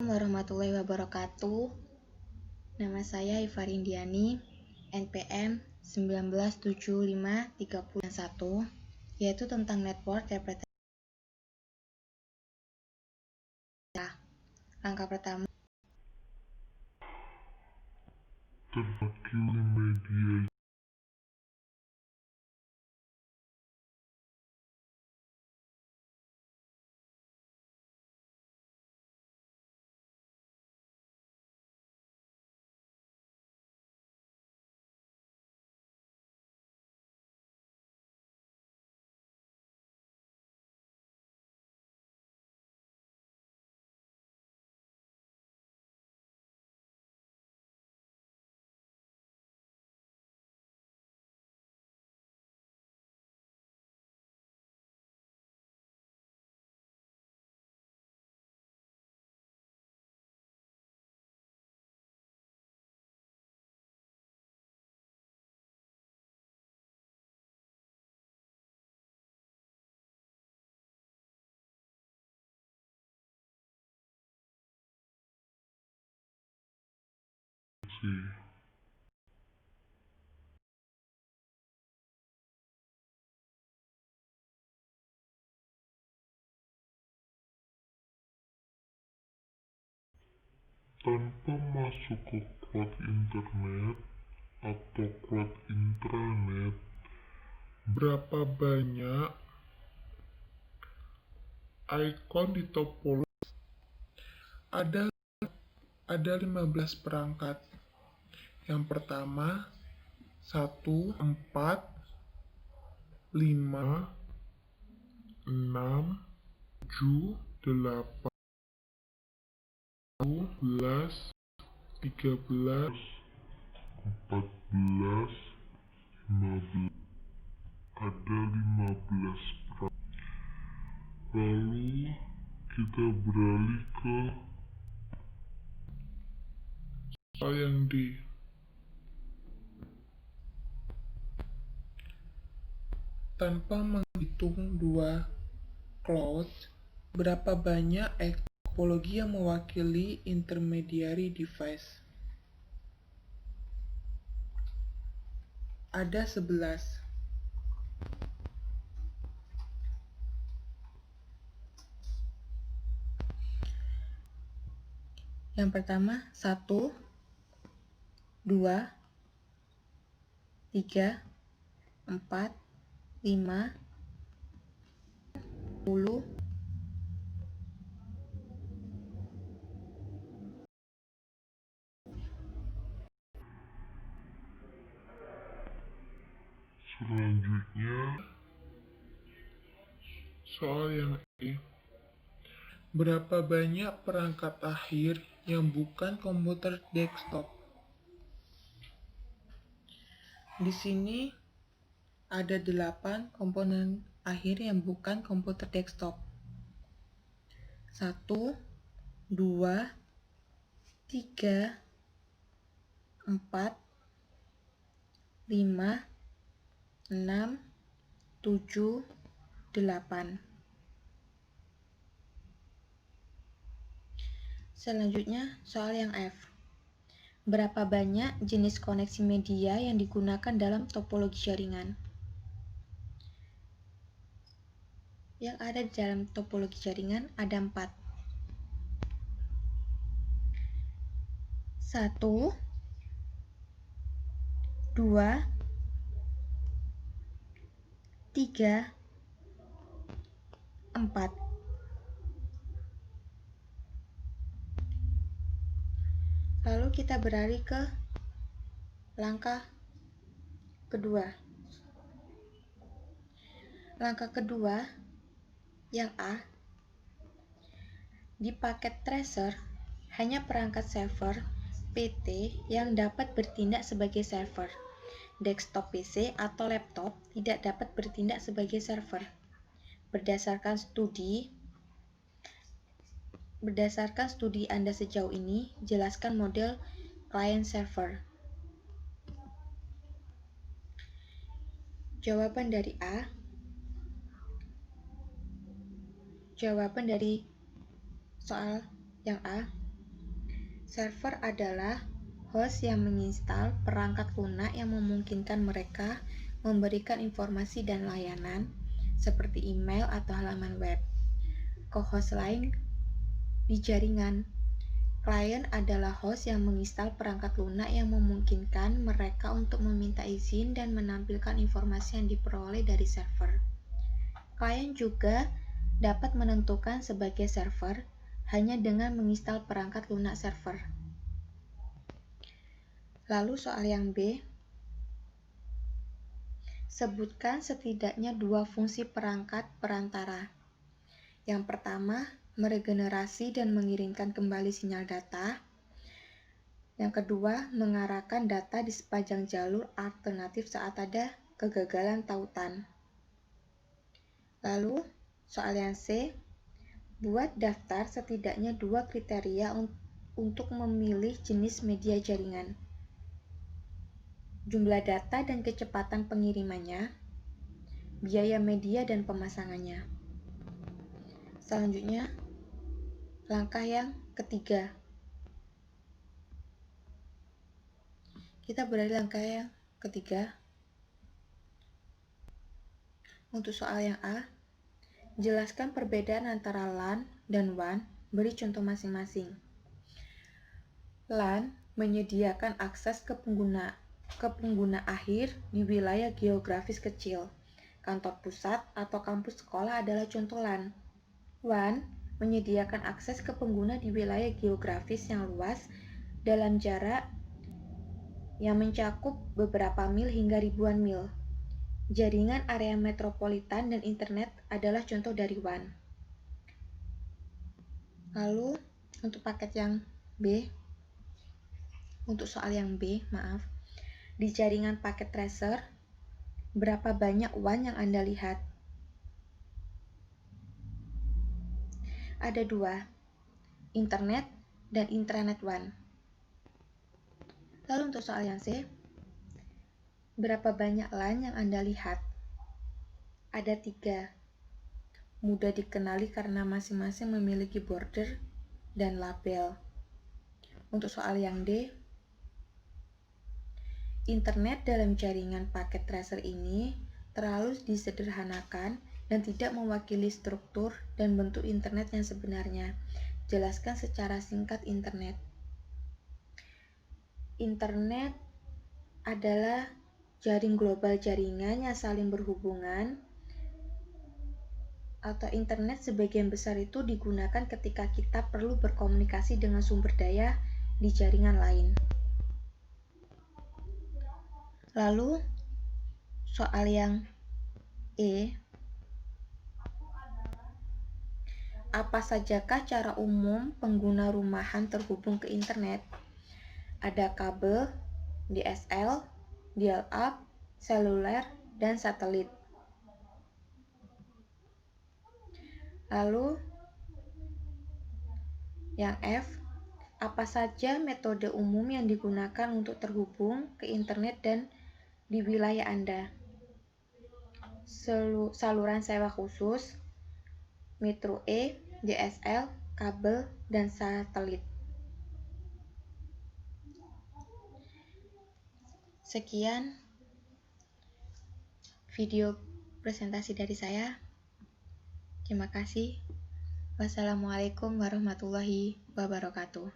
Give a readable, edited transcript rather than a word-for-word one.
Warahmatullahi wabarakatuh. Nama saya Ifarindiani, NPM 19753001, yaitu tentang network representatif. Langkah pertama, terwakili media tanpa masuk ke cloud internet atau cloud intranet. Berapa banyak icon di topologi? Ada 15 perangkat. Yang pertama 1, 4, 5, 6, 7, 8, 12, 13, 14, 15. Ada 15 perangkat. Lalu kita beralih ke soal yang D. Tanpa menghitung dua cloud, berapa banyak topologi yang mewakili intermediary device? Ada 11. Yang pertama 1, 2, 3, 4, 5, 10, selanjutnya soal yang E. Berapa banyak perangkat akhir yang bukan komputer desktop? Di sini ada 8 komponen akhir yang bukan komputer desktop. 1, 2, 3, 4, 5, 6, 7, 8. Selanjutnya, soal yang F. Berapa banyak jenis koneksi media yang digunakan dalam topologi jaringan? Yang ada di dalam topologi jaringan ada 4. 1, 2, 3, 4. Lalu kita beralih ke langkah kedua. Langkah kedua, yang A, di paket tracer hanya perangkat server PT yang dapat bertindak sebagai server. Desktop PC atau laptop tidak dapat bertindak sebagai server. Berdasarkan studi Anda sejauh ini, jelaskan model client server. Jawaban dari A. Jawaban dari soal yang A Server adalah host yang menginstal perangkat lunak yang memungkinkan mereka memberikan informasi dan layanan seperti email atau halaman web ke host lain di jaringan. Klien adalah host yang menginstal perangkat lunak yang memungkinkan mereka untuk meminta izin dan menampilkan informasi yang diperoleh dari server. Klien juga dapat menentukan sebagai server hanya dengan menginstal perangkat lunak server. Lalu soal yang B, sebutkan setidaknya 2 fungsi perangkat perantara. Yang pertama, meregenerasi dan mengirimkan kembali sinyal data. Yang kedua, mengarahkan data di sepanjang jalur alternatif saat ada kegagalan tautan. Lalu, soal yang C, buat daftar setidaknya 2 kriteria untuk memilih jenis media jaringan. Jumlah data dan kecepatan pengirimannya, biaya media dan pemasangannya. Selanjutnya, langkah yang ketiga. Kita berada di langkah yang ketiga. Untuk soal yang A, jelaskan perbedaan antara LAN dan WAN, beri contoh masing-masing. LAN menyediakan akses ke pengguna akhir di wilayah geografis kecil. Kantor pusat atau kampus sekolah adalah contoh LAN. WAN menyediakan akses ke pengguna di wilayah geografis yang luas dalam jarak yang mencakup beberapa mil hingga ribuan mil. Jaringan area metropolitan dan internet adalah contoh dari WAN. Lalu, untuk soal yang B, di jaringan paket tracer, berapa banyak WAN yang Anda lihat? Ada 2, internet dan intranet WAN. Lalu untuk soal yang C, berapa banyak LAN yang Anda lihat? Ada 3. Mudah dikenali karena masing-masing memiliki border dan label. Untuk soal yang D, internet dalam jaringan paket tracer ini terlalu disederhanakan dan tidak mewakili struktur dan bentuk internet yang sebenarnya. Jelaskan secara singkat internet. Internet adalah jaring global jaringan yang saling berhubungan, atau internet sebagian besar itu digunakan ketika kita perlu berkomunikasi dengan sumber daya di jaringan lain. Lalu, soal yang E, apa sajakah cara umum pengguna rumahan terhubung ke internet? Ada kabel, DSL, dial-up, seluler, dan satelit. Lalu, yang F, apa saja metode umum yang digunakan untuk terhubung ke internet dan di wilayah Anda? Saluran sewa khusus, Metro E, DSL, kabel, dan satelit. Sekian video presentasi dari saya. Terima kasih. Wassalamualaikum warahmatullahi wabarakatuh.